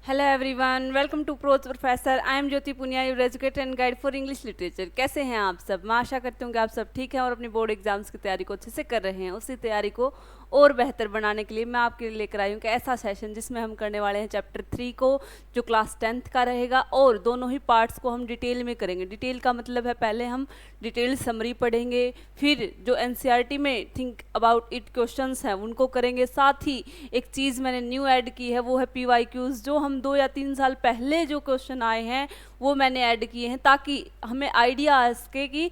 Hello everyone, welcome to prose professor. I am Jyoti Punia, your educator and guide for English literature. कैसे हैं आप सब? मैं आशा करती हूँ कि आप सब ठीक हैं और अपनी बोर्ड एग्जाम्स की तैयारी को अच्छे से कर रहे हैं। उसी तैयारी को और बेहतर बनाने के लिए मैं आपके लिए लेकर आई हूँ कि ऐसा सेशन जिसमें हम करने वाले हैं चैप्टर 3 को, जो क्लास 10th का रहेगा, और दोनों ही पार्ट्स को हम डिटेल में करेंगे। डिटेल का मतलब है पहले हम डिटेल समरी पढ़ेंगे, फिर जो एनसीईआरटी में थिंक अबाउट इट क्वेश्चंस हैं उनको करेंगे। साथ ही एक चीज़ मैंने न्यू ऐड की है, वो है पीवाईक्यूज। जो हम 2 या 3 साल पहले जो क्वेश्चन आए हैं वो मैंने ऐड किए हैं, ताकि हमें आइडिया आ सके कि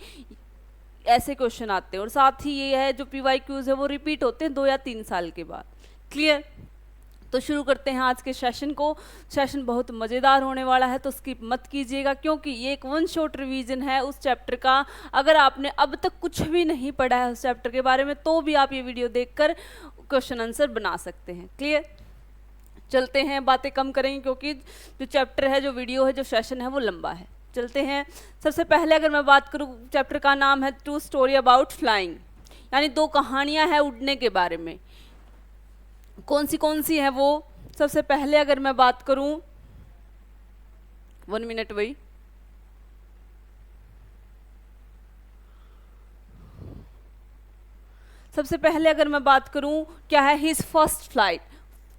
ऐसे क्वेश्चन आते हैं। और साथ ही ये है जो पीवाईक्यूज है वो रिपीट होते हैं 2 या 3 साल के बाद। क्लियर? तो शुरू करते हैं आज के सेशन को। सेशन बहुत मज़ेदार होने वाला है, तो स्किप मत कीजिएगा, क्योंकि ये एक वन शॉट रिवीजन है उस चैप्टर का। अगर आपने अब तक कुछ भी नहीं पढ़ा है उस चैप्टर के बारे में, तो भी आप ये वीडियो देखकर क्वेश्चन आंसर बना सकते हैं। क्लियर? चलते हैं, बातें कम करेंगे क्योंकि जो चैप्टर है, जो वीडियो है, जो सेशन है वो लंबा है। चलते हैं। सबसे पहले अगर मैं बात करूँ, चैप्टर का नाम है टू स्टोरी अबाउट फ्लाइंग, यानी 2 कहानियाँ हैं उड़ने के बारे में। कौन सी है वो? सबसे पहले अगर मैं बात करूं, 1 मिनट वही, सबसे पहले अगर मैं बात करूं क्या है हिज फर्स्ट फ्लाइट।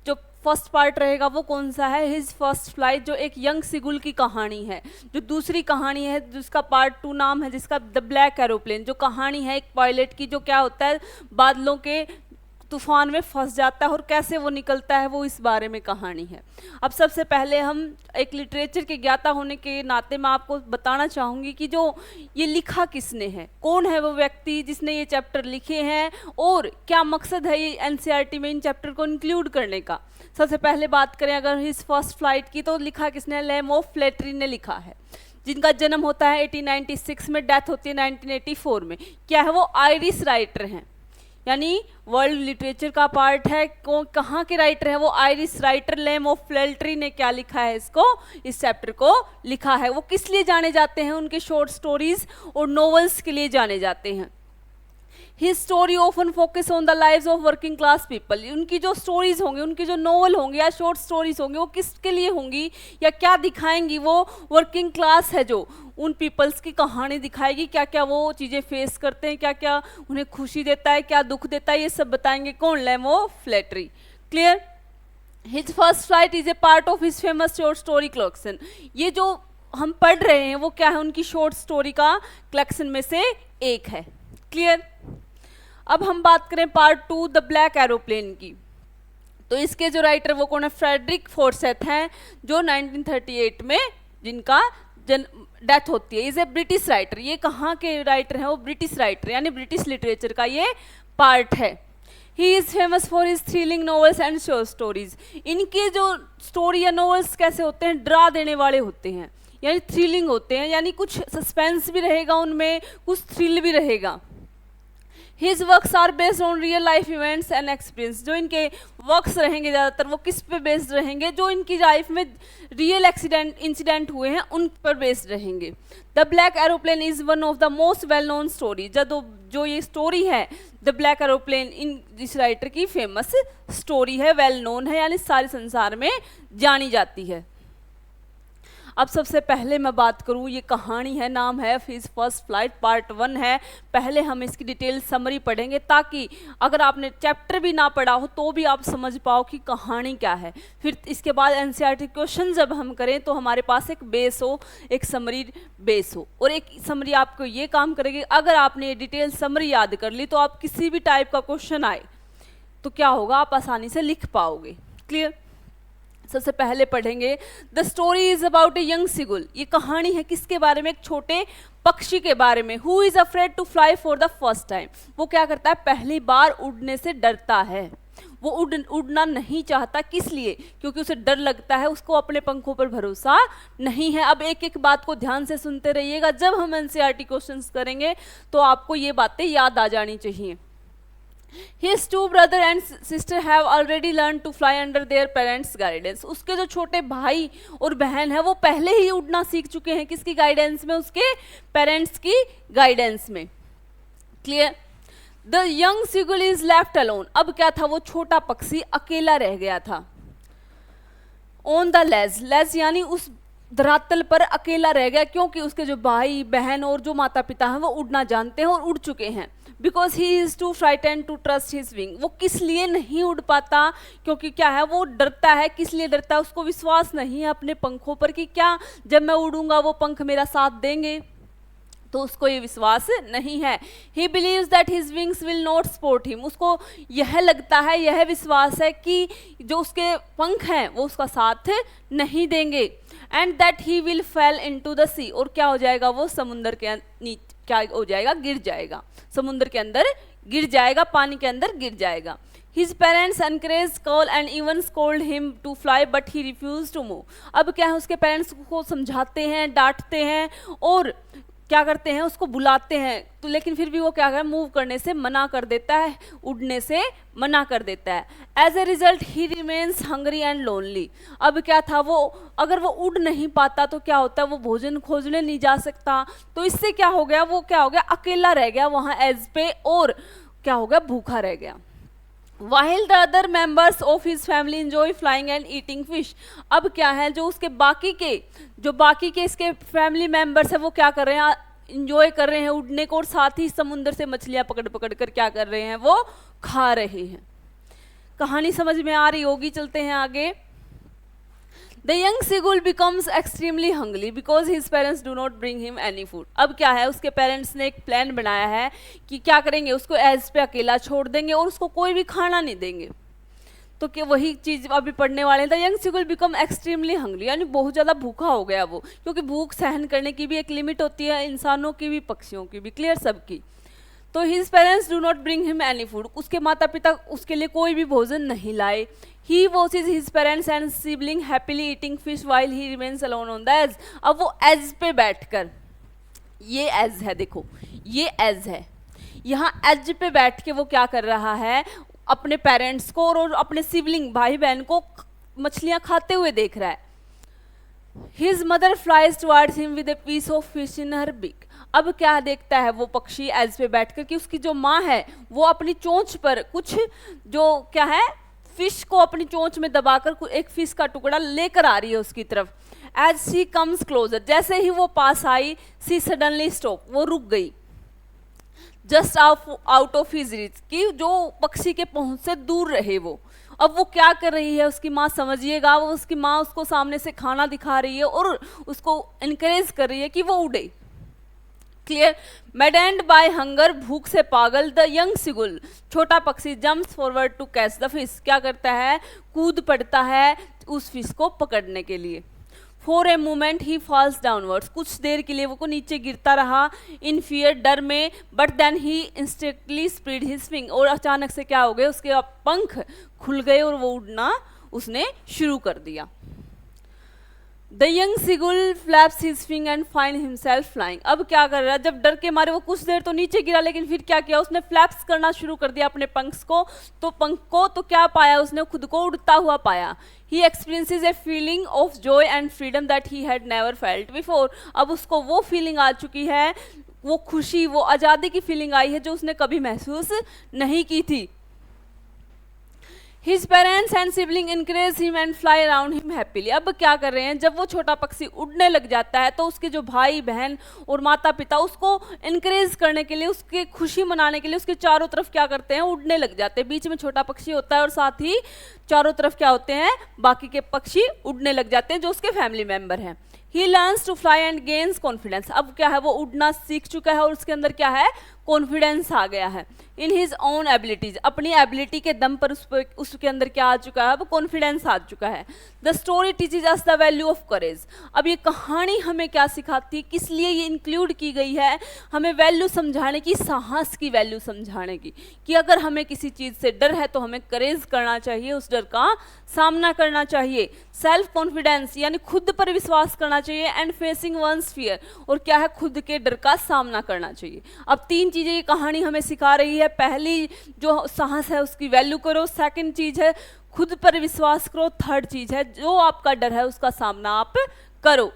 जो फर्स्ट पार्ट रहेगा वो कौन सा है? हिज फर्स्ट फ्लाइट, जो एक यंग सिगुल की कहानी है। जो दूसरी कहानी है जिसका पार्ट 2 नाम है, जिसका द ब्लैक एरोप्लेन, जो कहानी है एक पायलट की, जो क्या होता है बादलों के तूफान में फंस जाता है और कैसे वो निकलता है, वो इस बारे में कहानी है। अब सबसे पहले हम एक लिटरेचर के ज्ञाता होने के नाते मैं आपको बताना चाहूँगी कि जो ये लिखा किसने है, कौन है वो व्यक्ति जिसने ये चैप्टर लिखे हैं, और क्या मकसद है ये एनसीईआरटी में इन चैप्टर को इंक्लूड करने का। सबसे पहले बात करें अगर हिज फर्स्ट फ्लाइट की, तो लिखा किसने? लेम ऑफ फ्लेटरी ने लिखा है, जिनका जन्म होता है 1896 में, डेथ होती है 1984 में। क्या है वो? आयरिश राइटर हैं, यानी वर्ल्ड लिटरेचर का पार्ट है। कहाँ के राइटर है वो? आयरिश राइटर लेम ऑफ फ्लेटरी ने क्या लिखा है इसको, इस चैप्टर को लिखा है। वो किस लिए जाने जाते हैं? उनके शॉर्ट स्टोरीज और नॉवेल्स के लिए जाने जाते हैं। His story often focus on the lives of working class people. उनकी जो स्टोरीज होंगी, उनकी जो नॉवल होंगे या शॉर्ट स्टोरीज होंगी, वो किसके लिए होंगी या क्या दिखाएंगी? वो वर्किंग क्लास है जो उन पीपल्स की कहानी दिखाएगी, क्या क्या वो चीज़ें फेस करते हैं, क्या क्या उन्हें खुशी देता है, क्या दुख देता है, ये सब बताएंगे कौन? Lame of flattery. Clear? His first flight is a part of his famous short story collection. ये जो हम पढ़ रहे हैं वो क्या है? उनकी शॉर्ट स्टोरी का कलेक्शन में से एक है। क्लियर? अब हम बात करें पार्ट 2 द ब्लैक एरोप्लेन की, तो इसके जो राइटर वो कौन है? फ्रेडरिक फॉर्सेथ हैं, जो 1938 में जिनका डेथ होती है। Is a British writer. ये कहाँ के राइटर हैं? वो ब्रिटिश राइटर, यानी ब्रिटिश लिटरेचर का ये पार्ट है। He is famous for his thrilling novels and short stories. इनके जो स्टोरी या नॉवेल्स कैसे होते हैं? डरा देने वाले होते हैं, यानी थ्रिलिंग होते हैं, यानी कुछ सस्पेंस भी रहेगा उनमें, कुछ थ्रिल भी रहेगा। His works are based on real life events and experience। जो इनके वर्क्स रहेंगे ज़्यादातर वो किस पे बेस्ड रहेंगे? जो इनकी लाइफ में रियल इंसिडेंट हुए हैं उन पर बेस्ड रहेंगे। The black aeroplane is one of the most well known story. जो ये स्टोरी है द ब्लैक एरोप्लेन, इन इस राइटर की फेमस स्टोरी है, वेल नोन है, यानी सारे संसार में जानी जाती है। अब सबसे पहले मैं बात करूँ, ये कहानी है, नाम है हिज फर्स्ट फ्लाइट, पार्ट 1 है। पहले हम इसकी डिटेल समरी पढ़ेंगे, ताकि अगर आपने चैप्टर भी ना पढ़ा हो तो भी आप समझ पाओ कि कहानी क्या है। फिर इसके बाद एनसीईआरटी क्वेश्चन जब हम करें तो हमारे पास एक बेस हो, एक समरी बेस हो। और एक समरी आपको ये काम करेगी, अगर आपने ये डिटेल समरी याद कर ली तो आप किसी भी टाइप का क्वेश्चन आए तो क्या होगा? आप आसानी से लिख पाओगे। क्लियर? सबसे पहले पढ़ेंगे the story is about a young seagull. ये कहानी है किसके बारे में? एक छोटे पक्षी के बारे में। Who is afraid to fly for the first time. वो क्या करता है? पहली बार उड़ने से डरता है। वो उड़ना नहीं चाहता। किस लिए? क्योंकि उसे डर लगता है, उसको अपने पंखों पर भरोसा नहीं है। अब एक एक बात को ध्यान से सुनते रहिएगा, जब हम एनसीईआरटी क्वेश्चंस करेंगे तो आपको ये बातें याद आ जानी चाहिए। His 2 brother and sister have already learned to fly under their parents' guidance। उसके जो छोटे भाई और बहन है वो पहले ही उड़ना सीख चुके हैं। किसकी गाइडेंस में? उसके पेरेंट्स की गाइडेंस में। Clear? The young seagull is left alone. अब क्या था? वो छोटा पक्षी अकेला रह गया था। ऑन द लेज, लेज यानी उस धरातल पर अकेला रह गया, क्योंकि उसके जो भाई बहन और जो माता पिता हैं वो उड़ना जानते हैं और उड़ चुके हैं। Because he is too frightened to trust his wing, वो किस लिए नहीं उड़ पाता, क्योंकि क्या है, वो डरता है। किस लिए डरता है? उसको विश्वास नहीं है अपने पंखों पर कि क्या जब मैं उड़ूंगा वो पंख मेरा साथ देंगे, तो उसको ये विश्वास नहीं है। He believes that his wings will not support him, उसको यह लगता है, यह विश्वास है कि जो उसके पंख हैं वो उसका साथ नहीं देंगे। And that he will fall into the sea, और क्या हो जाएगा, वो समुद्र के नीचे क्या हो जाएगा, गिर जाएगा, समुद्र के अंदर गिर जाएगा, पानी के अंदर गिर जाएगा। His parents encouraged call and even scold him to fly, but he refused to move. अब क्या है, उसके पेरेंट्स को समझाते हैं, डांटते हैं और क्या करते हैं, उसको बुलाते हैं, तो लेकिन फिर भी वो क्या कर, मूव करने से मना कर देता है, उड़ने से मना कर देता है। As a result he remains hungry and lonely. अब क्या था, वो अगर वो उड़ नहीं पाता तो क्या होता है, वो भोजन खोजने नहीं जा सकता, तो इससे क्या हो गया, वो क्या हो गया, अकेला रह गया वहाँ एज पे, और क्या हो गया, भूखा रह गया। While the other members of his family enjoy flying and eating fish, अब क्या है, जो उसके बाकी के इसके फैमिली मेंबर्स है वो क्या कर रहे हैं, इंजॉय कर रहे हैं उड़ने को, और साथ ही समुद्र से मछलियां पकड़ पकड़ कर क्या कर रहे हैं, वो खा रहे हैं। कहानी समझ में आ रही होगी, चलते हैं आगे। The young seagull becomes extremely hungry because his parents do not bring him any food. अब क्या है, उसके पेरेंट्स ने एक प्लान बनाया है कि क्या करेंगे, उसको एज पे अकेला छोड़ देंगे और उसको कोई भी खाना नहीं देंगे। तो क्या वही चीज अभी पढ़ने वाले हैं। The young seagull become extremely hungry, यानी बहुत ज़्यादा भूखा हो गया वो, क्योंकि भूख सहन करने की भी एक लिमिट होती है, इंसानों की भी पक्षियों की भी, क्लियर सबकी। तो his parents do not bring him any food, उसके माता पिता उसके लिए कोई भी भोजन नहीं लाए। He watches his parents and sibling happily eating fish while he remains alone on the edge. अब वो एज पे बैठकर, ये एज है, देखो ये एज है, यहाँ एज पे बैठ के वो क्या कर रहा है, अपने पेरेंट्स को और अपने सिबलिंग भाई बहन को मछलियां खाते हुए देख रहा है। His mother flies towards him with a piece of fish in her beak. अब क्या देखता है वो पक्षी एज पे बैठकर कि उसकी जो माँ है वो अपनी चोंच पर कुछ जो क्या है, फिश को अपनी चोंच में दबाकर एक फिश का टुकड़ा लेकर आ रही है उसकी तरफ। एज शी कम्स क्लोजर, जैसे ही वो पास आई, शी सडनली स्टॉप, वो रुक गई। Just out of his reach, कि जो पक्षी के पहुंच से दूर रहे वो। अब वो क्या कर रही है उसकी माँ, समझिएगा, वो उसकी माँ उसको सामने से खाना दिखा रही है और उसको इनकरेज कर रही है कि वो उड़े। क्लियर। मैडेंड बाय हंगर, भूख से पागल, द यंग सीगुल, छोटा पक्षी, jumps forward to catch the fish, क्या करता है, कूद पड़ता है उस फिश को पकड़ने के लिए। For a moment he falls downwards, कुछ देर के लिए वो को नीचे गिरता रहा, इन फियर, डर में, but then he instantly spread his wing, और अचानक से क्या हो गए, उसके पंख खुल गए और वो उड़ना उसने शुरू कर दिया। The young seagull flaps his wing and find himself flying. अब क्या कर रहा है, जब डर के मारे वो कुछ देर तो नीचे गिरा, लेकिन फिर क्या किया उसने, फ्लैप्स करना शुरू कर दिया अपने पंख को, तो क्या पाया उसने, खुद को उड़ता हुआ पाया। He experiences a feeling of joy and freedom that he had never felt before. अब उसको वो फीलिंग आ चुकी है, वो खुशी, वो आज़ादी की फीलिंग आई है जो उसने कभी महसूस नहीं की थी। His parents and sibling encourage him and fly around him happily. अब क्या कर रहे हैं, जब वो छोटा पक्षी उड़ने लग जाता है तो उसके जो भाई बहन और माता पिता उसको इनकरेज करने के लिए, उसकी खुशी मनाने के लिए उसके चारों तरफ क्या करते हैं, उड़ने लग जाते हैं। बीच में छोटा पक्षी होता है और साथ ही चारों तरफ क्या होते हैं, बाकी के पक्षी उड़ने लग जाते हैं जो उसके फैमिली मेंबर हैं। He learns to fly and gains confidence. अब क्या है, वो उड़ना सीख चुका है और उसके अंदर क्या है, कॉन्फिडेंस आ गया है। इन हिज ओन एबिलिटीज, अपनी एबिलिटी के दम पर उसके अंदर क्या आ चुका है, अब कॉन्फिडेंस आ चुका है। The story teaches us the value of courage. अब ये कहानी हमें क्या सिखाती है, किस लिए ये इंक्लूड की गई है, हमें वैल्यू समझाने की, साहस की वैल्यू समझाने की, कि अगर हमें किसी चीज़ से डर है तो हमें करेज करना चाहिए, उस डर का सामना करना चाहिए। सेल्फ कॉन्फिडेंस यानी खुद पर विश्वास करना चाहिए। एंड फेसिंग वंस फियर, और क्या है, खुद के डर का सामना करना चाहिए। अब तीन चीज़ें ये कहानी हमें सिखा रही है। पहली जो साहस है उसकी वैल्यू करो, सेकंड चीज़ है खुद पर विश्वास करो, थर्ड चीज़ है जो आपका डर है उसका सामना आप करो।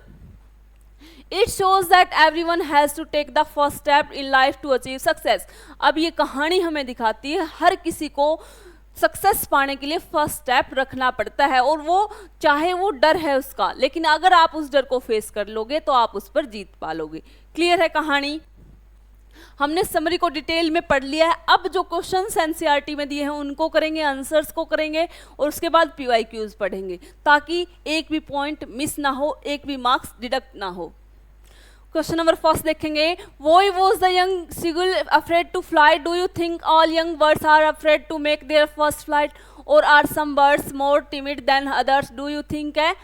It shows that everyone has to take the first step in life to achieve success. अब ये कहानी हमें दिखाती है हर किसी को सक्सेस पाने के लिए फर्स्ट स्टेप रखना पड़ता है, और वो चाहे वो डर है उसका, लेकिन अगर आप उस डर को फेस कर लोगे तो आप उस पर जीत पा लोगे। क्लियर है कहानी? हमने समरी को डिटेल में पढ़ लिया है। अब जो क्वेश्चंस एनसीईआरटी में दिए हैं उनको करेंगे, आंसर्स को करेंगे, और उसके बाद पीवाईक्यूज पढ़ेंगे, ताकि एक भी पॉइंट मिस ना हो, एक भी मार्क्स डिडक्ट ना हो। क्वेश्चन नंबर फर्स्ट देखेंगे, Why was the young seagull afraid to fly? Do you think all young birds are afraid to make their first flight, or are some birds more timid than others? Do you think है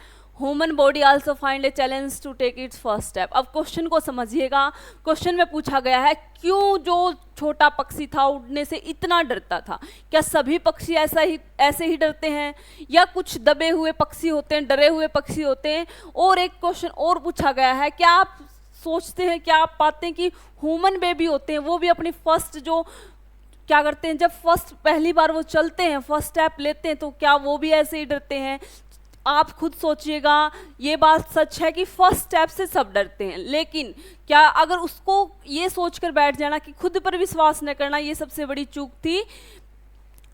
human body also find a challenge to take its first step. अब question को समझिएगा। Question में पूछा गया है क्यों जो छोटा पक्षी था उड़ने से इतना डरता था। क्या सभी पक्षी ऐसे ही डरते हैं, या कुछ दबे हुए पक्षी होते हैं, डरे हुए पक्षी होते हैं? और एक क्वेश्चन और पूछा गया है, क्या आप सोचते हैं, क्या आप पाते हैं कि ह्यूमन बेबी होते हैं वो भी अपनी फर्स्ट जो क्या करते हैं, जब फर्स्ट पहली बार वो चलते हैं, फर्स्ट स्टेप लेते हैं, तो क्या वो भी ऐसे ही डरते हैं? आप खुद सोचिएगा। ये बात सच है कि फर्स्ट स्टेप से सब डरते हैं, लेकिन क्या अगर उसको ये सोचकर बैठ जाना कि खुद पर विश्वास न करना, ये सबसे बड़ी चूक थी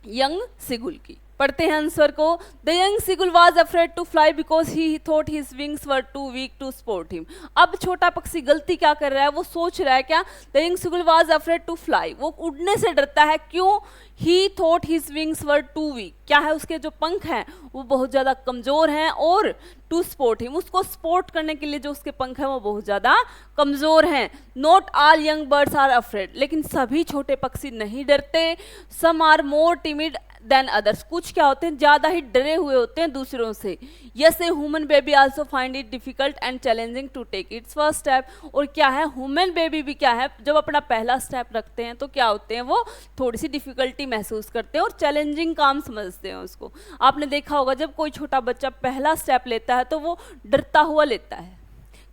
यंग सीगुल की। पढ़ते हैं आंसर को। The young seagull was afraid to fly because he thought his wings were too weak to support him. अब छोटा पक्षी गलती क्या कर रहा है, वो सोच रहा है क्या, the young seagull was afraid to fly, वो उड़ने से डरता है। क्यों? He thought his wings were too weak, क्या है उसके जो पंख हैं वो बहुत ज़्यादा कमज़ोर हैं, और टू सपोर्ट हिम, उसको सपोर्ट करने के लिए जो उसके पंख हैं वो बहुत ज़्यादा कमज़ोर हैं। Not all young birds are afraid, लेकिन सभी छोटे पक्षी नहीं डरते। Some are more timid than others, कुछ क्या होते हैं ज़्यादा ही डरे हुए होते हैं दूसरों से। Yes a human baby also find it difficult and challenging to take its first step. और क्या है, ह्यूमन बेबी भी क्या है, जब अपना पहला स्टेप रखते हैं तो क्या होते हैं, वो थोड़ी सी डिफिकल्टी महसूस करते हैं और चैलेंजिंग काम समझते हैं उसको। आपने देखा होगा जब कोई छोटा बच्चा पहला स्टेप लेता है तो वो डरता हुआ लेता है।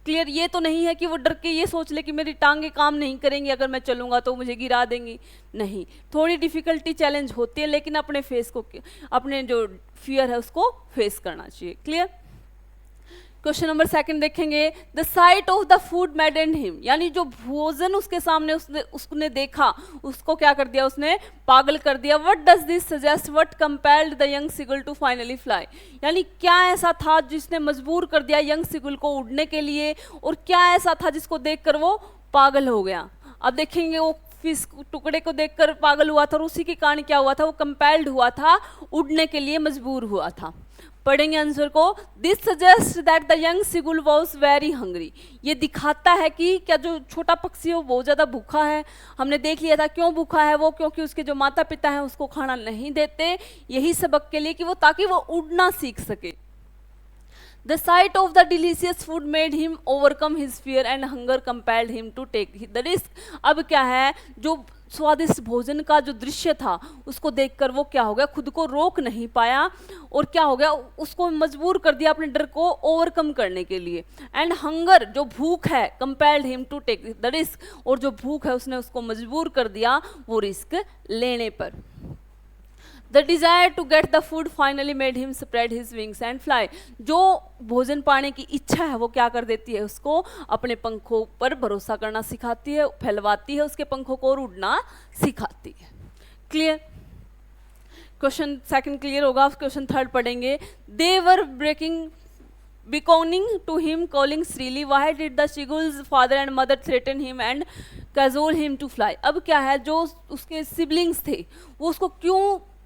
क्लियर? ये तो नहीं है कि वो डर के ये सोच ले कि मेरी टांगे काम नहीं करेंगी, अगर मैं चलूंगा तो मुझे गिरा देंगी। नहीं, थोड़ी डिफिकल्टी चैलेंज होती है, लेकिन अपने फेस को, अपने जो फियर है उसको फेस करना चाहिए। क्लियर? क्वेश्चन नंबर सेकंड देखेंगे, the sight of the food मैडेंड him, यानी जो भोजन उसके सामने उसने देखा उसको क्या कर दिया, उसने पागल कर दिया। What does this suggest, what compelled the young seagull to finally fly, यानी क्या ऐसा था जिसने मजबूर कर दिया यंग सीगल को उड़ने के लिए, और क्या ऐसा था जिसको देखकर वो पागल हो गया। अब देखेंगे वो फिश टुकड़े को देखकर पागल हुआ था, और उसी के कारण क्या हुआ था, वो कंपेल्ड हुआ था, उड़ने के लिए मजबूर हुआ था। पढ़ेंगे आंसर को। This suggest that the young seagull was very hungry, ये दिखाता है कि क्या जो छोटा पक्षी है वो बहुत ज़्यादा भूखा है। हमने देख लिया था क्यों भूखा है वो, क्योंकि उसके जो माता पिता हैं उसको खाना नहीं देते, यही सबक के लिए कि वो ताकि वो उड़ना सीख सके। The sight of the delicious food made him overcome his fear and hunger compelled him to take the risk। अब क्या है, जो स्वादिष्ट भोजन का जो दृश्य था उसको देखकर वो क्या हो गया, खुद को रोक नहीं पाया, और क्या हो गया, उसको मजबूर कर दिया अपने डर को ओवरकम करने के लिए। एंड हंगर, जो भूख है, compelled him to take the risk, और जो भूख है उसने उसको मजबूर कर दिया वो रिस्क लेने पर। The desire to get the food finally made him spread his wings and fly। जो भोजन पाने की इच्छा है वो क्या कर देती है, उसको अपने पंखों पर भरोसा करना सिखाती है, फैलवाती है उसके पंखों को और उड़ना सिखाती है। क्लियर? क्वेश्चन सेकंड क्लियर होगा। क्वेश्चन थर्ड पढ़ेंगे। They were beckoning to him, calling shrilly। Why did the seagull's father and mother threaten him and cajole him to fly। अब क्या है, जो उसके सिबलिंग्स थे वो उसको क्यों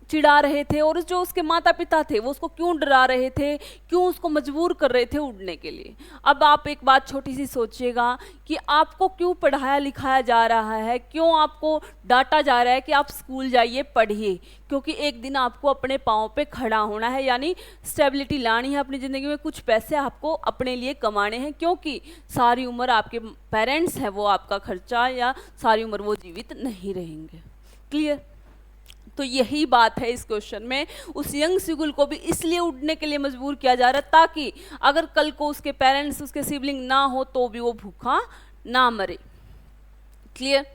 चिढ़ा रहे थे, और जो उसके माता पिता थे वो उसको क्यों डरा रहे थे, क्यों उसको मजबूर कर रहे थे उड़ने के लिए। अब आप एक बात छोटी सी सोचिएगा कि आपको क्यों पढ़ाया लिखाया जा रहा है, क्यों आपको डांटा जा रहा है कि आप स्कूल जाइए, पढ़िए, क्योंकि एक दिन आपको अपने पाँव पे खड़ा होना है, यानी स्टेबिलिटी लानी है अपनी ज़िंदगी में, कुछ पैसे आपको अपने लिए कमाने हैं, क्योंकि सारी उम्र आपके पेरेंट्स हैं वो आपका खर्चा, या सारी उम्र वो जीवित नहीं रहेंगे। क्लियर? तो यही बात है इस क्वेश्चन में। उस यंग सीगुल को भी इसलिए उड़ने के लिए मजबूर किया जा रहा है ताकि अगर कल को उसके पेरेंट्स, उसके सिबलिंग ना हो तो भी वो भूखा ना मरे। क्लियर?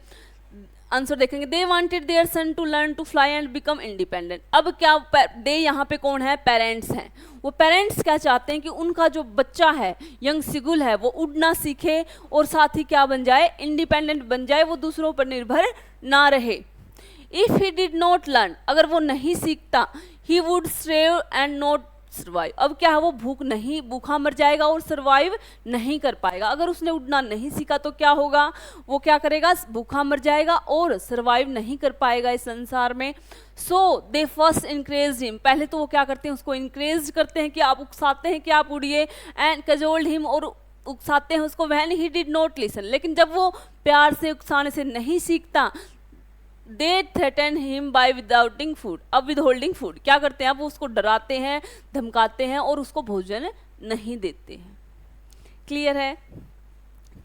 आंसर देखेंगे। They wanted their son to learn to fly and become independent. अब क्या दे यहाँ पे कौन है, पेरेंट्स हैं। वो पेरेंट्स क्या चाहते हैं कि उनका जो बच्चा है, यंग सीगुल है, वो उड़ना सीखे और साथ ही क्या बन जाए, इंडिपेंडेंट बन जाए, वो दूसरों पर निर्भर ना रहे। If he did not learn, अगर वो नहीं सीखता, he would starve and not survive. अब क्या है, वो भूखा मर जाएगा और सर्वाइव नहीं कर पाएगा। अगर उसने उड़ना नहीं सीखा तो क्या होगा, वो क्या करेगा, भूखा मर जाएगा और सर्वाइव नहीं कर पाएगा इस संसार में। सो दे फर्स्ट इनक्रेज हिम, पहले तो वो क्या करते हैं, उसको इनक्रेज करते हैं कि आप, उकसाते हैं कि आप उड़िए, एंड कजोल्ड हिम, और उकसाते हैं उसको, when he did not listen, लेकिन जब वो प्यार से उकसाने से नहीं सीखता, they threaten him by withholding food. अब विदहोल्डिंग फूड क्या करते हैं, अब वो उसको डराते हैं, धमकाते हैं और उसको भोजन नहीं देते हैं। क्लियर है।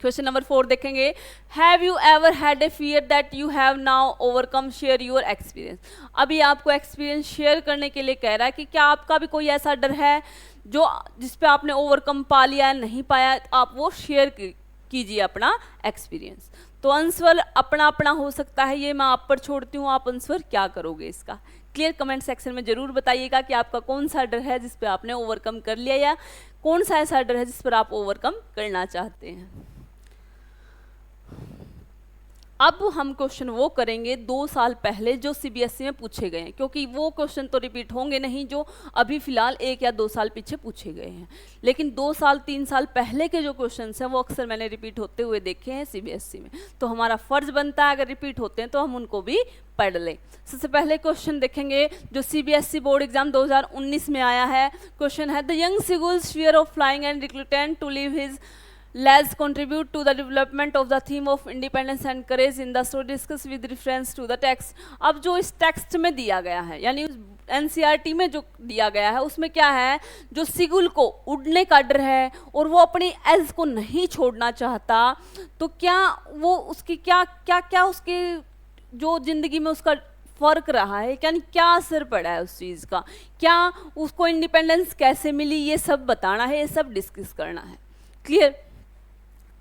क्वेश्चन नंबर 4 देखेंगे, have you ever had a fear that you have now overcome, share your experience. अभी आपको एक्सपीरियंस शेयर करने के लिए कह रहा है कि क्या आपका भी कोई ऐसा डर है जो जिस पे आपने ओवरकम पा लिया, नहीं पाया, आप वो शेयर कीजिए अपना एक्सपीरियंस। तो आंसर अपना अपना हो सकता है, ये मैं आप पर छोड़ती हूँ, आप आंसर क्या करोगे इसका। क्लियर, कमेंट सेक्शन में जरूर बताइएगा कि आपका कौन सा डर है जिस पे आपने ओवरकम कर लिया, या कौन सा ऐसा डर है जिस पर आप ओवरकम करना चाहते हैं। अब हम क्वेश्चन वो करेंगे 2 साल पहले जो सीबीएसई में पूछे गए हैं, क्योंकि वो क्वेश्चन तो रिपीट होंगे नहीं जो अभी फिलहाल 1 या 2 साल पीछे पूछे गए हैं, लेकिन 2 साल 3 साल पहले के जो क्वेश्चन हैं वो अक्सर मैंने रिपीट होते हुए देखे हैं सीबीएसई में। तो हमारा फर्ज बनता है अगर रिपीट होते हैं तो हम उनको भी पढ़ लें। सबसे पहले क्वेश्चन देखेंगे जो सीबीएसई बोर्ड एग्जाम 2019 में आया है। क्वेश्चन है, the young seagull's fear of flying and reluctant to leave his lads contribute to the development of the theme of independence and courage in the story discussed with reference to the text। अब जो इस text में दिया गया है, यानी NCERT में जो दिया गया है उसमें क्या है, जो सिगुल को उड़ने का डर है और वो अपनी एज को नहीं छोड़ना चाहता, तो क्या वो उसकी क्या उसके जो जिंदगी में उसका फर्क रहा है, यानी क्या असर पड़ा है उस चीज़ का, क्या उसको इंडिपेंडेंस कैसे मिली, ये सब बताना है, ये सब डिस्कस करना है। क्लियर।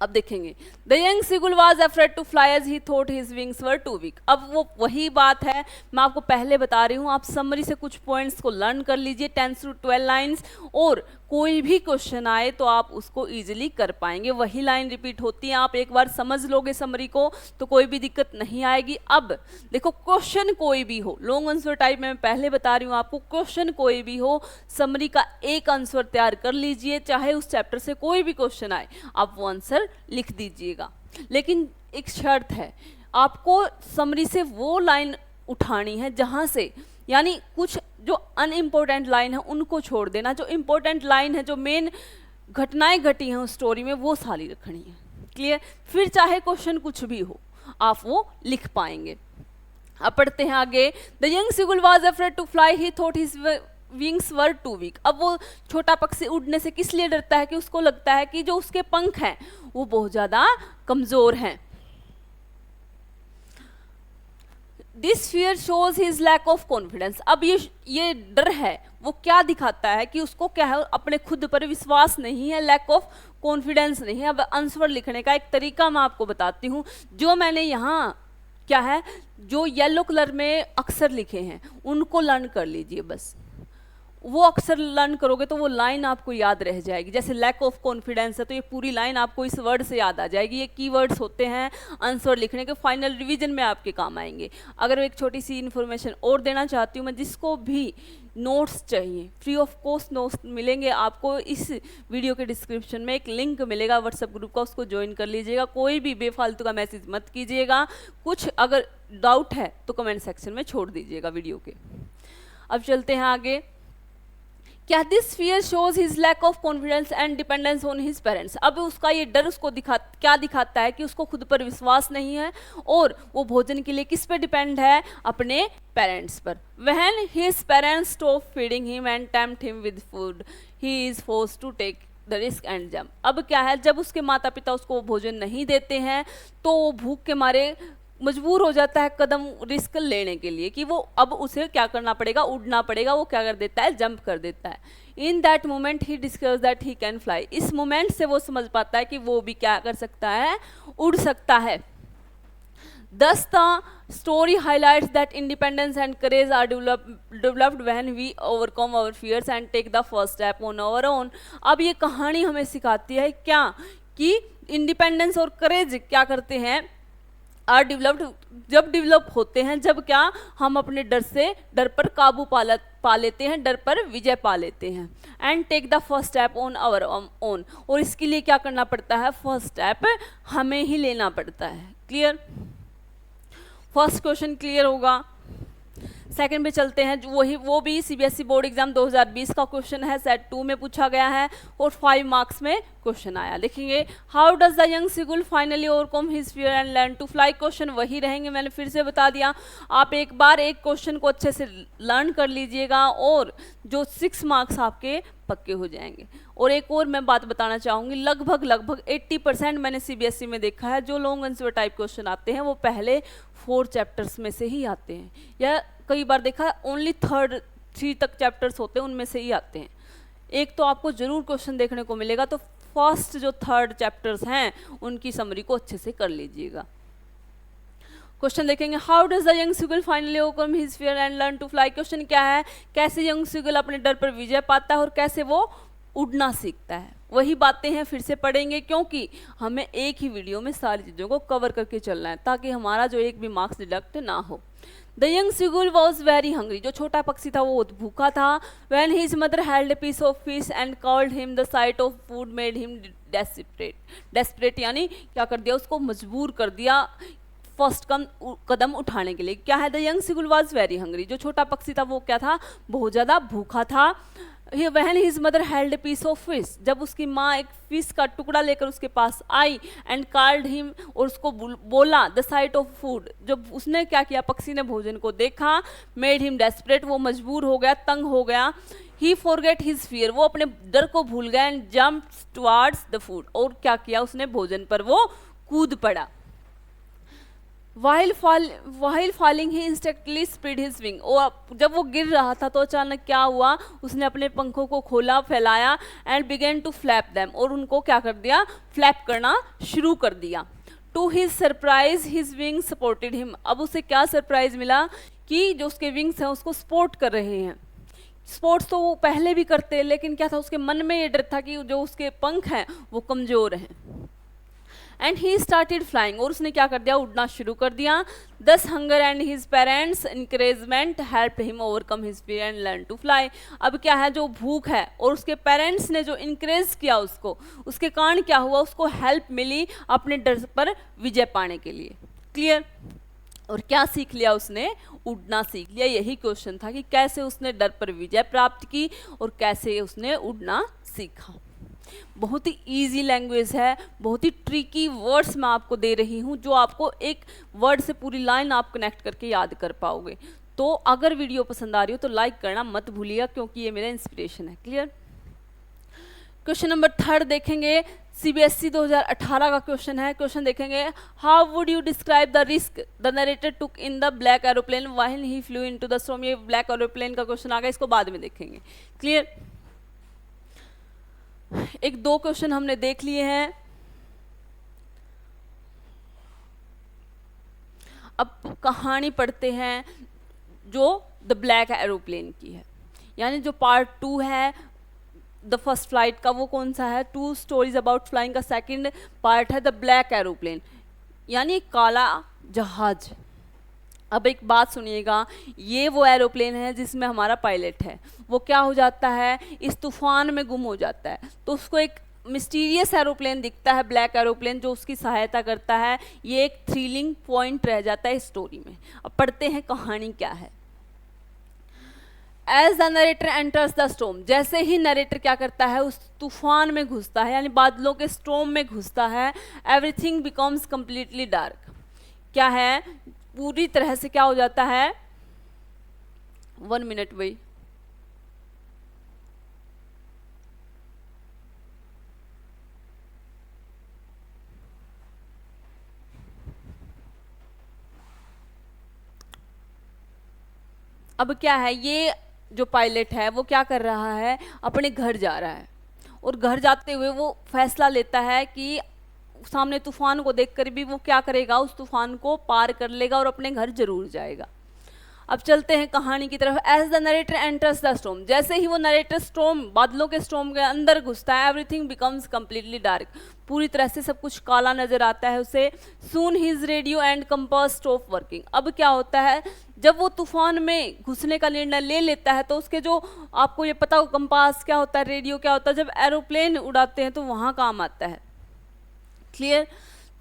अब देखेंगे, the young seagull was afraid to fly as he thought his wings were too weak. अब वो वही बात है, मैं आपको पहले बता रही हूँ, आप समरी से कुछ पॉइंट्स को लर्न कर लीजिए, 10 to 12 लाइन्स, और कोई भी क्वेश्चन आए तो आप उसको इजीली कर पाएंगे। वही लाइन रिपीट होती है, आप एक बार समझ लोगे समरी को तो कोई भी दिक्कत नहीं आएगी। अब देखो, क्वेश्चन कोई भी हो, लॉन्ग आंसर टाइप में मैं पहले बता रही हूँ आपको, क्वेश्चन कोई भी हो, समरी का एक आंसर तैयार कर लीजिए, चाहे उस चैप्टर से कोई भी क्वेश्चन आए आप वो आंसर लिख दीजिएगा। लेकिन एक शर्त है, आपको समरी से वो लाइन उठानी है जहाँ से, यानी कुछ जो अनइम्पोर्टेंट लाइन है उनको छोड़ देना, जो इम्पोर्टेंट लाइन है, जो मेन घटनाएं घटी हैं उस स्टोरी में, वो सारी रखनी है। क्लियर। फिर चाहे क्वेश्चन कुछ भी हो आप वो लिख पाएंगे। अब पढ़ते हैं आगे, the young seagull was afraid to fly, he thought his wings were too weak. अब वो छोटा पक्षी उड़ने से किस लिए डरता है कि उसको लगता है कि जो उसके पंख हैं वो बहुत ज़्यादा कमज़ोर हैं। This fear shows his lack of confidence. अब ये डर है वो क्या दिखाता है कि उसको क्या है, अपने खुद पर विश्वास नहीं है, लैक ऑफ कॉन्फिडेंस नहीं है। अब आंसर लिखने का एक तरीका मैं आपको बताती हूँ, जो मैंने यहाँ क्या है, जो येलो कलर में अक्षर लिखे हैं उनको लर्न कर लीजिए बस। वो अक्सर लर्न करोगे तो वो लाइन आपको याद रह जाएगी। जैसे लैक ऑफ कॉन्फिडेंस है तो ये पूरी लाइन आपको इस वर्ड से याद आ जाएगी। ये कीवर्ड्स होते हैं आंसर लिखने के, फाइनल रिवीजन में आपके काम आएंगे। अगर एक छोटी सी इन्फॉर्मेशन और देना चाहती हूँ मैं, जिसको भी नोट्स चाहिए फ्री ऑफ कॉस्ट नोट्स मिलेंगे आपको, इस वीडियो के डिस्क्रिप्शन में एक लिंक मिलेगा व्हाट्सएप ग्रुप का, उसको ज्वाइन कर लीजिएगा। कोई भी बेफालतू का मैसेज मत कीजिएगा, कुछ अगर डाउट है तो कमेंट सेक्शन में छोड़ दीजिएगा वीडियो के। अब चलते हैं आगे। क्या this fear shows his lack of confidence and dependence on his parents. अब उसका ये डर उसको क्या दिखाता है कि उसको खुद पर विश्वास नहीं है और वो भोजन के लिए किस पे डिपेंड है, अपने पेरेंट्स पर। When his parents stop feeding him and tempt him with food he is forced to take the risk and jump. अब क्या है, जब उसके माता पिता उसको भोजन नहीं देते हैं तो वो भूख के मारे मजबूर हो जाता है कदम रिस्क लेने के लिए, कि वो अब उसे क्या करना पड़ेगा, उड़ना पड़ेगा। वो क्या कर देता है, जंप कर देता है। In that moment he discovers that he can fly. इस मोमेंट से वो समझ पाता है कि वो भी क्या कर सकता है, उड़ सकता है। Thus the story highlights that independence and courage are developed when we overcome our fears and take the first step on our own। अब ये कहानी हमें सिखाती है क्या, कि इंडिपेंडेंस और करेज क्या करते हैं, आर डेवलप्ड, जब डेवलप होते हैं, जब क्या हम अपने डर पर काबू पा लेते हैं, डर पर विजय पा लेते हैं। And take the first step on our own, और इसके लिए क्या करना पड़ता है, फर्स्ट स्टेप हमें ही लेना पड़ता है। क्लियर, फर्स्ट क्वेश्चन क्लियर होगा। सेकंड पे चलते हैं, वो भी सीबीएसई बोर्ड एग्जाम 2020 का क्वेश्चन है, सेट 2 में पूछा गया है और 5 मार्क्स में क्वेश्चन आया। लिखेंगे how does the young seagull finally overcome his fear and learn to fly. Question वही रहेंगे, मैंने फिर से बता दिया, आप एक बार एक क्वेश्चन को अच्छे से लर्न कर लीजिएगा और जो 6 मार्क्स आपके पक्के हो जाएंगे। और एक और मैं बात बताना चाहूँगी, लगभग 80% मैंने सीबीएसई में देखा है जो लॉन्ग आंसर टाइप क्वेश्चन आते हैं वो पहले 4 चैप्टर्स में से ही आते हैं, या कई बार देखा ओनली 3 तक चैप्टर्स होते हैं उनमें से ही आते हैं। एक तो आपको जरूर क्वेश्चन देखने को मिलेगा, तो फर्स्ट जो 3rd चैप्टर्स हैं उनकी समरी को अच्छे से कर लीजिएगा। क्वेश्चन देखेंगे, how does the young seagull finally overcome his fear and learn to fly. Question क्या है, कैसे यंग सीगल अपने डर पर विजय पाता है और कैसे वो उड़ना सीखता है। वही बातें हैं, फिर से पढ़ेंगे क्योंकि हमें एक ही वीडियो में सारी चीज़ों को कवर करके चलना है ताकि हमारा जो एक भी मार्क्स डिडक्ट ना हो। The young seagull was very hungry, जो छोटा पक्षी था वो भूखा था। When his mother held a piece of fish and called him the sight of food made him desperate, यानी क्या कर दिया, उसको मजबूर कर दिया फर्स्ट कदम उठाने के लिए। क्या है, the young seagull was very hungry, जो छोटा पक्षी था वो क्या था, बहुत ज़्यादा भूखा था। When his mother held piece of fish, जब उसकी माँ एक फिश का टुकड़ा लेकर उसके पास आई एंड कॉल्ड हिम, और उसको बोला द साइट ऑफ फूड, जब उसने क्या किया, पक्षी ने भोजन को देखा, मेड हिम डेस्परेट, वो मजबूर हो गया, तंग हो गया। ही फॉरगेट हिज फियर, वो अपने डर को भूल गया, and jumped towards the food, और क्या किया उसने, भोजन पर वो कूद पड़ा। While falling he instinctively spread his wing, और जब वो गिर रहा था तो अचानक क्या हुआ, उसने अपने पंखों को खोला, फैलाया, and began to flap them, और उनको क्या कर दिया, फ्लैप करना शुरू कर दिया। To his surprise his wings supported him, अब उसे क्या सरप्राइज मिला कि जो उसके विंग्स हैं उसको सपोर्ट कर रहे हैं। स्पोर्ट्स तो वो पहले भी करते, लेकिन क्या था, उसके मन में ये डर था कि जो उसके पंख हैं वो कमज़ोर हैं। एंड ही स्टार्टेड फ्लाइंग, और उसने क्या कर दिया, उड़ना शुरू कर दिया। Thus hunger and his parents encouragement help him overcome his fear and learn to fly. अब क्या है, जो भूख है और उसके पेरेंट्स ने जो इंकरेज किया उसको, उसके कारण क्या हुआ, उसको हेल्प मिली अपने डर पर विजय पाने के लिए। क्लियर, और क्या सीख लिया उसने, उड़ना सीख लिया। यही क्वेश्चन था कि कैसे उसने डर पर विजय प्राप्त की और कैसे उसने उड़ना सीखा। बहुत ही इजी लैंग्वेज है, बहुत ही ट्रिकी वर्ड्स मैं आपको दे रही हूँ जो आपको एक वर्ड से पूरी लाइन आप कनेक्ट करके याद कर पाओगे। तो अगर वीडियो पसंद आ रही हो तो लाइक करना मत भूलिएगा क्योंकि ये मेरा इंस्पिरेशन है। क्लियर। क्वेश्चन नंबर 3 देखेंगे, सीबीएसई 2018 का क्वेश्चन है। क्वेश्चन देखेंगे, how would you describe the risk the narrator took in the black aeroplane while he flu into the storm. ये ब्लैक एरोप्लेन का क्वेश्चन आ गया, इसको बाद में देखेंगे। क्लियर। एक 2 क्वेश्चन हमने देख लिए हैं। अब कहानी पढ़ते हैं जो द ब्लैक एरोप्लेन की है, यानी जो पार्ट 2 है द फर्स्ट फ्लाइट का, वो कौन सा है, 2 स्टोरीज अबाउट फ्लाइंग का सेकंड पार्ट है द ब्लैक एरोप्लेन, यानी काला जहाज। अब एक बात सुनिएगा, ये वो एरोप्लेन है जिसमें हमारा पायलट है, वो क्या हो जाता है, इस तूफान में गुम हो जाता है, तो उसको एक मिस्टीरियस एरोप्लेन दिखता है, ब्लैक एरोप्लेन, जो उसकी सहायता करता है। ये एक थ्रिलिंग पॉइंट रह जाता है स्टोरी में। अब पढ़ते हैं कहानी क्या है। As the narrator enters the storm, जैसे ही नरेटर क्या करता है, उस तूफान में घुसता है, यानी बादलों के स्टॉर्म में घुसता है, एवरीथिंग बिकम्स कंप्लीटली डार्क। क्या है, पूरी तरह से क्या हो जाता है, 1 मिनट भाई, अब क्या है, ये जो पायलट है वो क्या कर रहा है, अपने घर जा रहा है, और घर जाते हुए वो फैसला लेता है कि सामने तूफान को देखकर भी वो क्या करेगा, उस तूफान को पार कर लेगा और अपने घर जरूर जाएगा। अब चलते हैं कहानी की तरफ। As the narrator enters the storm, जैसे ही वो नरेटर स्टॉर्म, बादलों के स्टॉर्म के अंदर घुसता है, एवरीथिंग बिकम्स कंप्लीटली डार्क, पूरी तरह से सब कुछ काला नजर आता है उसे। Soon his radio and compass stop working, अब क्या होता है, जब वो तूफान में घुसने का निर्णय ले लेता है तो उसके जो, आपको ये पता हो कंपास क्या होता है, रेडियो क्या होता है, जब एरोप्लेन उड़ाते हैं तो वहाँ काम आता है। क्लियर?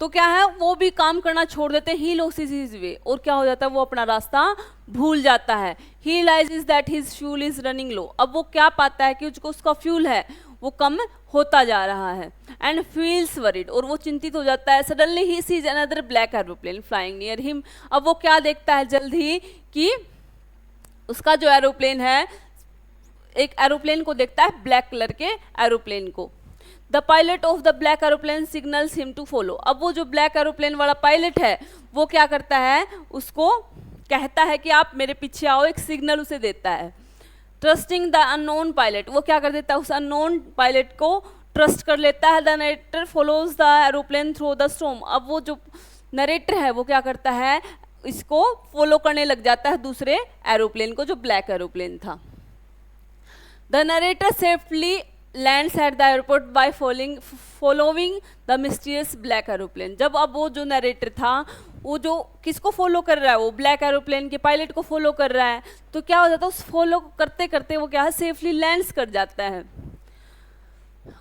तो क्या है, वो भी काम करना छोड़ देते हैं, ही लॉसेस हिज वे, और क्या हो जाता है, वो अपना रास्ता भूल जाता है। He realizes that his fuel is running low, अब वो क्या पाता है कि उसका फ्यूल है वो कम होता जा रहा है। एंड फील्स वरीड, और वो चिंतित हो जाता है। Suddenly he sees another black aeroplane flying near him, अब वो क्या देखता है जल्द ही कि उसका जो एरोप्लेन है, एक एरोप्लेन को देखता है, ब्लैक कलर के एरोप्लेन को। The pilot of the black aeroplane signals him to follow, अब वो जो ब्लैक एरोप्लेन वाला पायलट है वो क्या करता है, उसको कहता है कि आप मेरे पीछे आओ, एक सिग्नल उसे देता है। ट्रस्टिंग द अननोन पायलट, वो क्या कर देता है, उस अननोन पायलट को ट्रस्ट कर लेता है। The narrator follows the aeroplane through the storm, अब वो जो नरेटर है वो क्या करता है, इसको फॉलो करने लग जाता है दूसरे एरोप्लेन को, जो ब्लैक एरोप्लेन था। The narrator safely lands at the airport by following the mysterious black aeroplane, जब अब वो जो नरेटर था वो जो किसको फॉलो कर रहा है, वो ब्लैक एरोप्लेन के पायलट को फॉलो कर रहा है, तो क्या हो जाता है, उस फॉलो करते करते वो क्या है, सेफली लैंड्स कर जाता है।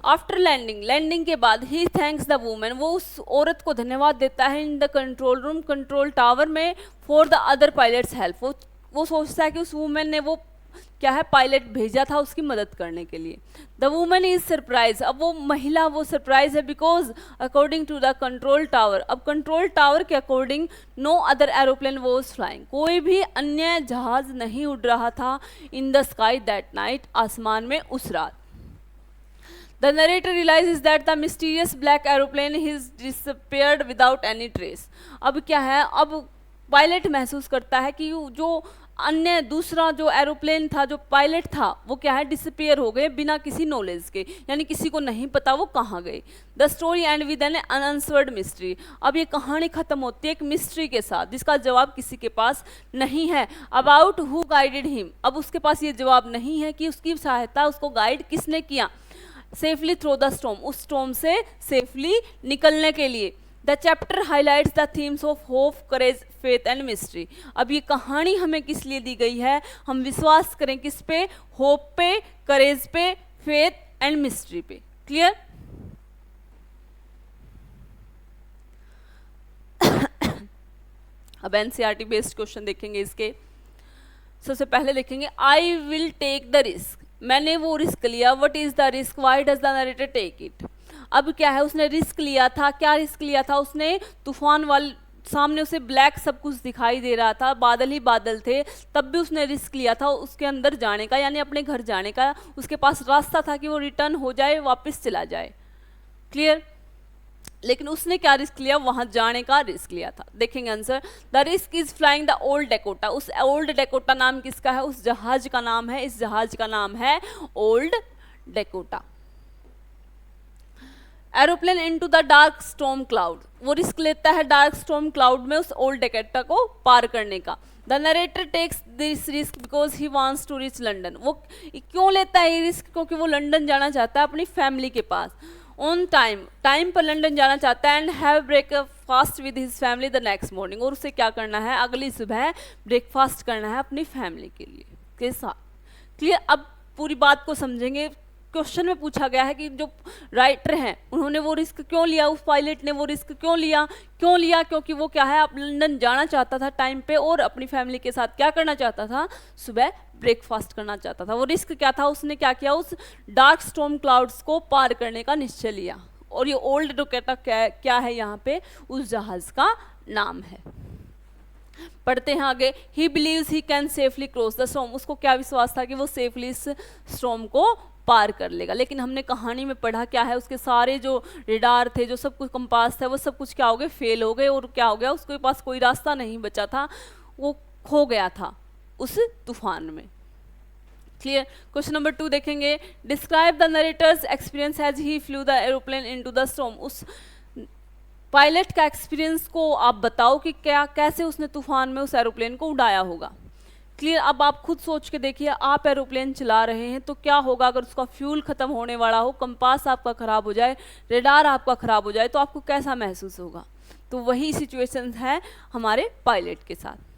आफ्टर लैंडिंग के बाद ही थैंक्स द वुमेन, वो उस औरत को धन्यवाद देता है in the control room, control tower में, for the other pilots help, वो सोचता है कि उस वुमेन ने वो क्या है, पायलट भेजा था उसकी मदद करने के लिए। द वुमन इज सरप्राइज, अब वो महिला वो सरप्राइज है, because according to the control tower, अब कंट्रोल टावर के according no other aeroplane was flying, कोई भी अन्य जहाज नहीं उड़ रहा था in the sky that night, आसमान में उस रात। The narrator realizes that the mysterious black aeroplane has disappeared without any trace. अब क्या है, अब पायलट महसूस करता है कि जो अन्य दूसरा जो एरोप्लेन था, जो पायलट था, वो क्या है, डिसअपियर हो गए बिना किसी नॉलेज के, यानी किसी को नहीं पता वो कहाँ गए। The story end with an unanswered mystery, अब ये कहानी खत्म होती है एक मिस्ट्री के साथ जिसका जवाब किसी के पास नहीं है। अबाउट हु गाइडेड हिम, अब उसके पास ये जवाब नहीं है कि उसकी सहायता, उसको गाइड किसने किया। सेफली थ्रू द स्टॉर्म, उस स्टॉर्म से सेफली निकलने के लिए। The chapter highlights the themes of hope, courage, faith and mystery, अब ये कहानी हमें किस लिए दी गई है, हम विश्वास करें किस पे, होप पे, करेज पे, फेथ एंड मिस्ट्री पे। क्लियर? अब एनसीईआरटी बेस्ड क्वेश्चन देखेंगे इसके। सबसे पहले देखेंगे I will take the risk, मैंने वो रिस्क लिया। What is the risk, why does the narrator take it, अब क्या है, उसने रिस्क लिया था, क्या रिस्क लिया था उसने, तूफान वाले सामने उसे ब्लैक सब कुछ दिखाई दे रहा था, बादल ही बादल थे, तब भी उसने रिस्क लिया था उसके अंदर जाने का, यानी अपने घर जाने का, उसके पास रास्ता था कि वो रिटर्न हो जाए, वापस चला जाए। क्लियर? लेकिन उसने क्या रिस्क लिया, वहां जाने का रिस्क लिया था। देखेंगे answer. The risk is flying the old Dakota, उस ओल्ड डेकोटा नाम किसका है, उस जहाज का नाम है, इस जहाज का नाम है old Dakota. Aeroplane into the dark storm cloud, वो रिस्क लेता है डार्क स्टॉर्म क्लाउड में उस ओल्ड डेकोटा को पार करने का। The narrator takes this risk because he wants to reach London, वो क्यों लेता है ये रिस्क, क्योंकि वो लंदन जाना चाहता है अपनी फैमिली के पास। ऑन टाइम पर लंदन जाना चाहता है। And have breakfast with his family the next morning, और उसे क्या करना है, अगली सुबह ब्रेकफास्ट करना है अपनी फैमिली के साथ। क्लियर? अब पूरी बात को समझेंगे। क्वेश्चन में पूछा गया है कि जो राइटर हैं उन्होंने वो रिस्क क्यों लिया, उस पायलट ने वो रिस्क क्यों लिया, क्योंकि वो क्या है, अब लंदन जाना चाहता था टाइम पे, और अपनी फैमिली के साथ क्या करना चाहता था, सुबह ब्रेकफास्ट करना चाहता था। वो रिस्क क्या था, उसने क्या किया, उस डार्क स्टॉर्म क्लाउड्स को पार करने का निश्चय लिया। और ये ओल्ड डेकोटा क्या है, यहाँ पे उस जहाज का नाम है। पढ़ते हैं आगे। He believes he can safely cross the storm, उसको क्या विश्वास था कि वो सेफली इस स्टॉर्म को पार कर लेगा। लेकिन हमने कहानी में पढ़ा क्या है, उसके सारे जो रेडार थे, जो सब कुछ कंपास था, वो सब कुछ क्या हो गए, फेल हो गए, और क्या हो गया, उसके पास कोई रास्ता नहीं बचा था, वो खो गया था उस तूफान में। क्लियर? क्वेश्चन नंबर 2 देखेंगे। Describe the narrator's experience as he flew the aeroplane into the storm, उस पायलट का एक्सपीरियंस को आप बताओ कि क्या कैसे उसने तूफान में उस एरोप्लेन को उड़ाया होगा। क्लियर। अब आप खुद सोच के देखिए, आप एरोप्लेन चला रहे हैं तो क्या होगा अगर उसका फ्यूल खत्म होने वाला हो, कंपास आपका खराब हो जाए, रेडार आपका खराब हो जाए, तो आपको कैसा महसूस होगा। तो वही सिचुएशन है हमारे पायलट के साथ।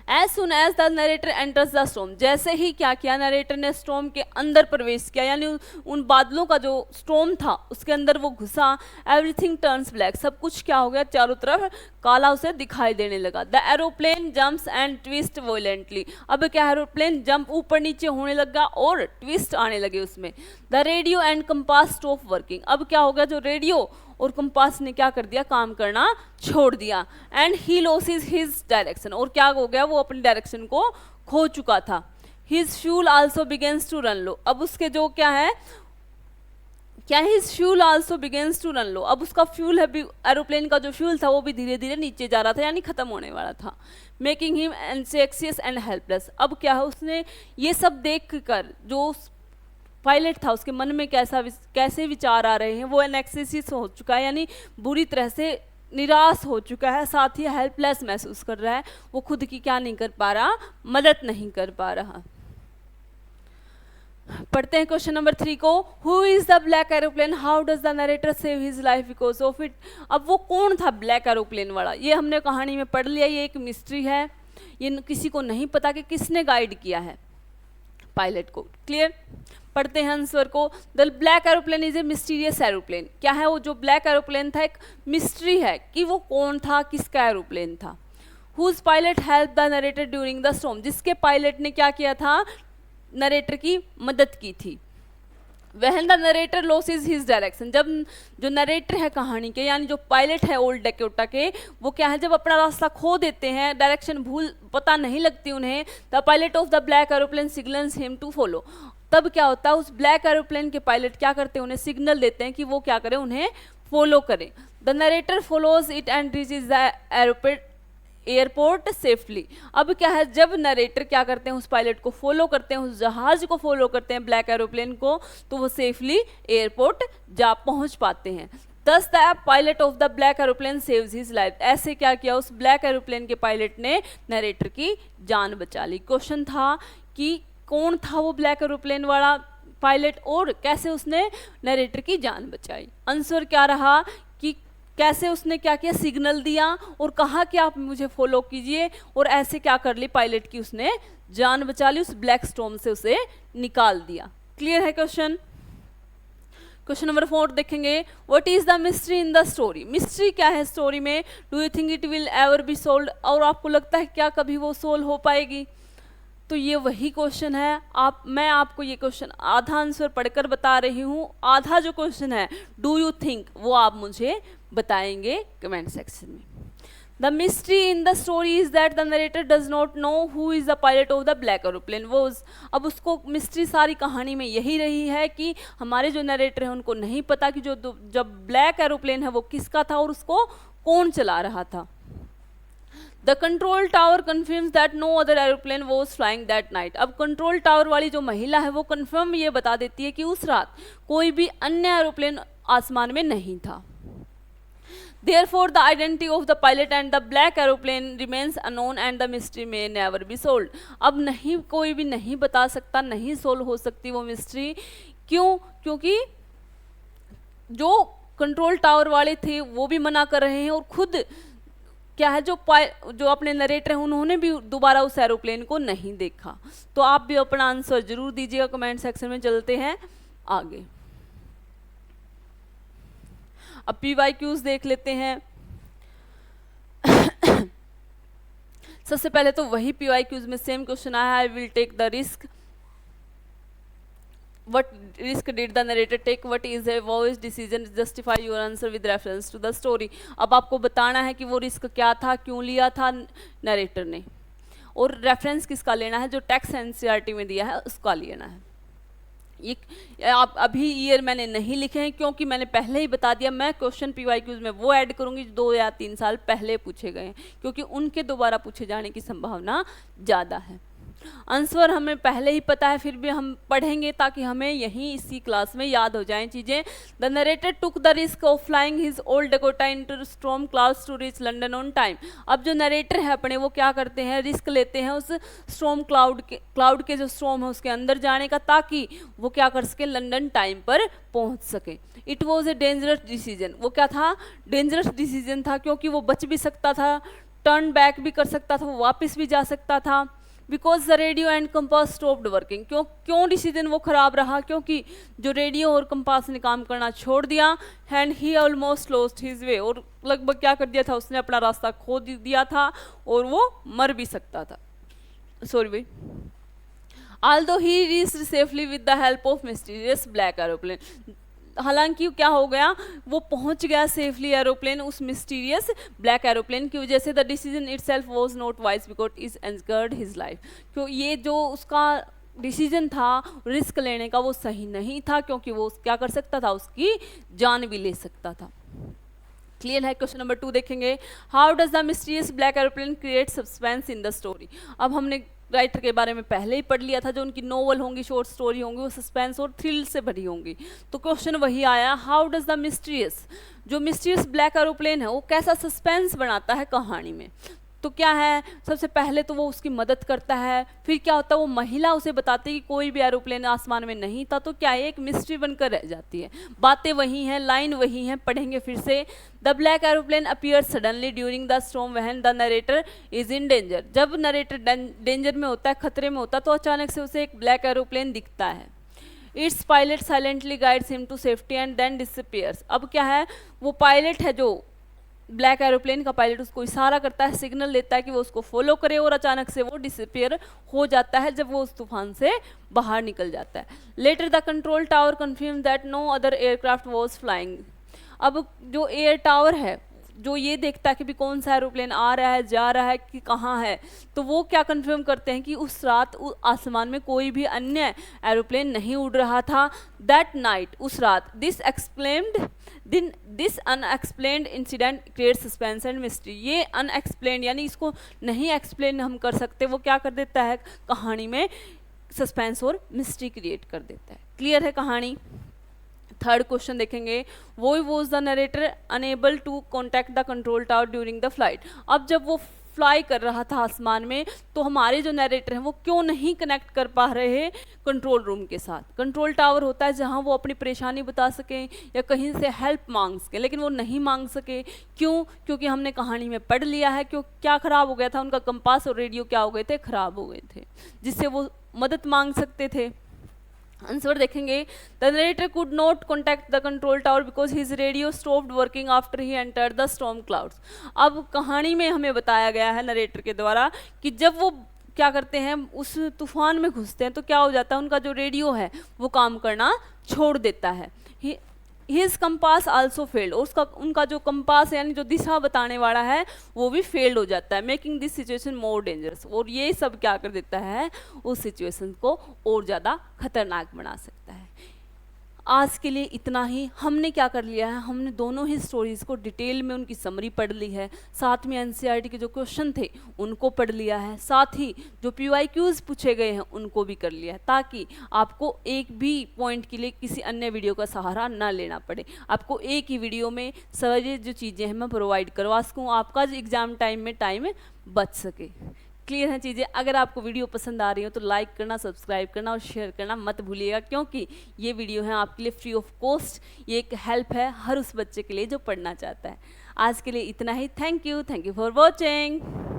As soon as the narrator enters the storm, जैसे ही क्या किया नरेटर ने स्टॉर्म के अंदर प्रवेश किया, यानी उन बादलों का जो स्टॉर्म था उसके अंदर वो घुसा, एवरीथिंग टर्न्स ब्लैक, सब कुछ क्या हो गया, चारों तरफ काला उसे दिखाई देने लगा। The aeroplane jumps and twist violently, अब क्या एरोप्लेन जंप ऊपर नीचे होने लगा और ट्विस्ट आने लगे उसमें। The radio and compass stop working, अब क्या हो गया, जो रेडियो और कंपास ने क्या कर दिया, काम करना छोड़ दिया। And he losses his direction, और क्या हो गया, वो अपनी डायरेक्शन को खो चुका था। His fuel also begins to run low, अब उसके जो क्या है, क्या his fuel also begins to run low, अब उसका फ्यूल है, एरोप्लेन का जो फ्यूल था वो भी धीरे धीरे नीचे जा रहा था, यानी खत्म होने वाला था। मेकिंग हिम एंग्जायस एंड हेल्पलेस, अब क्या है, उसने ये सब देख कर जो पायलट था उसके मन में कैसे विचार आ रहे हैं, वो एनेक्सिस हो चुका है, यानी बुरी तरह से निराश हो चुका है, साथ ही हेल्पलेस महसूस कर रहा है, वो खुद की क्या नहीं कर पा रहा, मदद नहीं कर पा रहा। पढ़ते हैं क्वेश्चन नंबर 3 को। Who is the black aeroplane, how does the narrator save his life because of it. अब वो कौन था ब्लैक एरोप्लेन वाला, ये हमने कहानी में पढ़ लिया, ये एक मिस्ट्री है, ये किसी को नहीं पता कि किसने गाइड किया है पायलट को। क्लियर। पढ़ते हैं आंसर को। The black aeroplane is a mysterious aeroplane, क्या है वो जो ब्लैक एरोप्लेन था, एक मिस्ट्री है कि वो कौन था, किसका एरोप्लेन था। Whose pilot help the narrator during the storm, जिसके पायलट ने क्या किया था, नरेटर की मदद की थी। When the narrator loses his direction, जब जो नरेटर है कहानी के, यानी जो पायलट है ओल्ड डकोटा के, वो क्या है, जब अपना रास्ता खो देते हैं, डायरेक्शन पता नहीं लगती उन्हें, the pilot of the black aeroplane signals him to follow, तब क्या होता है, उस ब्लैक एरोप्लेन के पायलट क्या करते हैं, उन्हें सिग्नल देते हैं कि वो क्या करें, उन्हें फॉलो करें। The narrator follows it and reaches the airport safely, अब क्या है, जब नरेटर क्या करते हैं, उस पायलट को फॉलो करते हैं, उस जहाज को फॉलो करते हैं, ब्लैक एरोप्लेन को, तो वो सेफली एयरपोर्ट जा पहुंच पाते हैं। दस the pilot of the black aeroplane saves his life, ऐसे क्या किया, उस ब्लैक एरोप्लेन के पायलट ने नरेटर की जान बचा ली। क्वेश्चन था कि कौन था वो ब्लैक एरोप्लेन वाला पायलट और कैसे उसने नरेटर की जान बचाई। आंसर क्या रहा कि कैसे उसने क्या किया, सिग्नल दिया और कहा कि आप मुझे फॉलो कीजिए, और ऐसे क्या कर ली, पायलट की उसने जान बचा ली, उस ब्लैक स्टॉर्म से उसे निकाल दिया। क्लियर है क्वेश्चन। क्वेश्चन नंबर 4 देखेंगे। What is the mystery in the story, mystery क्या है स्टोरी में। Do you think it will ever be solve, और आपको लगता है क्या कभी वो सोल्व हो पाएगी। तो ये वही क्वेश्चन है, मैं आपको ये क्वेश्चन आधा आंसर पढ़कर बता रही हूँ, आधा जो क्वेश्चन है डू यू थिंक, वो आप मुझे बताएंगे कमेंट सेक्शन में। The mystery in the story is that the narrator does not know who is the pilot of the black aeroplane was, अब उसको मिस्ट्री सारी कहानी में यही रही है कि हमारे जो नरेटर हैं उनको नहीं पता कि जब ब्लैक एरोप्लेन है वो किसका था और उसको कौन चला रहा था। The control tower confirms that no other aeroplane was flying that night, अब कंट्रोल टावर वाली जो महिला है वो कंफर्म ये बता देती है कि उस रात कोई भी अन्य एरोप्लेन आसमान में नहीं था। Therefore, the identity of the pilot and the black aeroplane remains unknown and the mystery may never be solved. अब नहीं, कोई भी नहीं बता सकता, नहीं सोल्व हो सकती वो मिस्ट्री। क्यों? क्योंकि जो कंट्रोल टावर वाले थे वो भी मना कर रहे हैं, और खुद क्या है, जो अपने नरेटर हैं उन्होंने भी दोबारा उस एरोप्लेन को नहीं देखा। तो आप भी अपना आंसर जरूर दीजिएगा कमेंट सेक्शन में। चलते हैं आगे। अब PYQs देख लेते हैं। सबसे पहले तो वही PYQs में सेम क्वेश्चन आया है, I will take the risk, what risk did the narrator take, what is a wise decision, justify your answer with reference to the story। अब आपको बताना है कि वो रिस्क क्या था, क्यों लिया था नरेटर ने, और रेफरेंस किसका लेना है, जो टेक्स्ट NCERT में दिया है उसका लेना है। ये आप अभी ईयर मैंने नहीं लिखे हैं क्योंकि मैंने पहले ही बता दिया, मैं क्वेश्चन PYQs में वो ऐड करूंगी जो 2 या 3 साल पहले पूछे गए हैं, क्योंकि उनके दोबारा पूछे जाने की संभावना ज़्यादा है। आंसर हमें पहले ही पता है, फिर भी हम पढ़ेंगे ताकि हमें यहीं इसी क्लास में याद हो जाएं चीज़ें। The narrator took the risk of flying his old Dakota into storm clouds to reach London on time. अब जो नरेटर है अपने, वो क्या करते हैं, रिस्क लेते हैं उस स्टॉर्म क्लाउड के जो स्टॉर्म है उसके अंदर जाने का, ताकि वो क्या कर सके, लंदन टाइम पर पहुंच सके। It was a dangerous decision, वो क्या था, डेंजरस डिसीजन था, क्योंकि वो बच भी सकता था, टर्न बैक भी कर सकता था, वो वापस भी जा सकता था। Because the radio and compass stopped working, क्यों डिसीजन वो खराब रहा, क्योंकि जो रेडियो और कंपास ने काम करना छोड़ दिया। And he almost lost his way, और लगभग क्या कर दिया था, उसने अपना रास्ता खो दिया था और वो मर भी सकता था। सॉरी भाई। Although he reached safely with the help of mysterious black aeroplane, हालांकि क्या हो गया, वो पहुंच गया सेफली एरोप्लेन उस मिस्टीरियस ब्लैक एरोप्लेन की वजह से। The decision itself was not wise because is endangered his life, क्यों ये जो उसका डिसीजन था रिस्क लेने का, वो सही नहीं था, क्योंकि वो क्या कर सकता था, उसकी जान भी ले सकता था। क्लियर है। क्वेश्चन नंबर 2 देखेंगे, how does the mysterious black aeroplane create suspense in the story. अब हमने राइटर के बारे में पहले ही पढ़ लिया था, जो उनकी नोवेल होंगी, शॉर्ट स्टोरी होंगी, वो सस्पेंस और थ्रिल से भरी होंगी। तो क्वेश्चन वही आया, हाउ डज द मिस्टीरियस, जो मिस्टीरियस ब्लैक एरोप्लेन है वो कैसा सस्पेंस बनाता है कहानी में। तो क्या है, सबसे पहले तो वो उसकी मदद करता है, फिर क्या होता है, वो महिला उसे बताती है कि कोई भी एरोप्लेन आसमान में नहीं था, तो क्या है, एक मिस्ट्री बनकर रह जाती है। बातें वही हैं, लाइन वही हैं, पढ़ेंगे फिर से। The black aeroplane appear suddenly during the storm when the narrator is in danger. जब नरेटर डेंजर में होता है, खतरे में होता है, तो अचानक से उसे एक ब्लैक एरोप्लेन दिखता है। Its pilot silently guides him to safety and then disappears. अब क्या है, वो पायलट है, जो ब्लैक एरोप्लेन का पायलट, उसको इशारा करता है, सिग्नल देता है कि वो उसको फॉलो करे, और अचानक से वो डिसअपीयर हो जाता है जब वो उस तूफान से बाहर निकल जाता है। Later the control tower confirm that no other aircraft was flying. अब जो एयर टावर है, जो ये देखता है कि भी कौन सा एरोप्लेन आ रहा है, जा रहा है, कि कहाँ है, तो वो क्या कंफर्म करते हैं कि उस रात आसमान में कोई भी अन्य एरोप्लेन नहीं उड़ रहा था। दैट नाइट, उस रात, this unexplained incident create suspense and mystery. ये अनएक्सप्लेन्ड यानी इसको नहीं एक्सप्लेन हम कर सकते, वो क्या कर देता है, कहानी में सस्पेंस और मिस्ट्री क्रिएट कर देता है। क्लियर है कहानी। थर्ड क्वेश्चन देखेंगे, वो was the narrator unable to contact the control tower during the flight. अब जब वो फ्लाई कर रहा था आसमान में, तो हमारे जो नरेटर हैं वो क्यों नहीं कनेक्ट कर पा रहे हैं कंट्रोल रूम के साथ। कंट्रोल टावर होता है जहां वो अपनी परेशानी बता सकें या कहीं से हेल्प मांग सके, लेकिन वो नहीं मांग सके। क्यों, क्योंकि हमने कहानी में पढ़ लिया है क्यों क्या खराब हो गया था, उनका कंपास और रेडियो क्या हो गए थे, खराब हो गए थे, जिससे वो मदद मांग सकते थे। आंसर देखेंगे, the narrator could not contact the control tower because his radio stopped working after he entered the storm clouds. अब कहानी में हमें बताया गया है नरेटर के द्वारा कि जब वो क्या करते हैं, उस तूफान में घुसते हैं, तो क्या हो जाता है, उनका जो रेडियो है वो काम करना छोड़ देता है। हिज कंपास आल्सो फेल्ड, और उनका जो कंपास यानी जो दिशा बताने वाला है वो भी फेल्ड हो जाता है, making this situation more dangerous. और ये सब क्या कर देता है, उस सिचुएशन को और ज़्यादा खतरनाक बना सकता है। आज के लिए इतना ही। हमने क्या कर लिया है, हमने दोनों ही स्टोरीज़ को डिटेल में उनकी समरी पढ़ ली है, साथ में एनसीईआरटी के जो क्वेश्चन थे उनको पढ़ लिया है, साथ ही जो पीवाईक्यूज़ पूछे गए हैं उनको भी कर लिया है, ताकि आपको एक भी पॉइंट के लिए किसी अन्य वीडियो का सहारा ना लेना पड़े। आपको एक ही वीडियो में सारी जो चीज़ें हैं मैं प्रोवाइड करवा सकूँ, आपका एग्ज़ाम टाइम में टाइम बच सके। क्लियर है चीज़ें। अगर आपको वीडियो पसंद आ रही हो तो लाइक करना, सब्सक्राइब करना और शेयर करना मत भूलिएगा, क्योंकि ये वीडियो है आपके लिए फ्री ऑफ कॉस्ट। ये एक हेल्प है हर उस बच्चे के लिए जो पढ़ना चाहता है। आज के लिए इतना ही। Thank you for watching.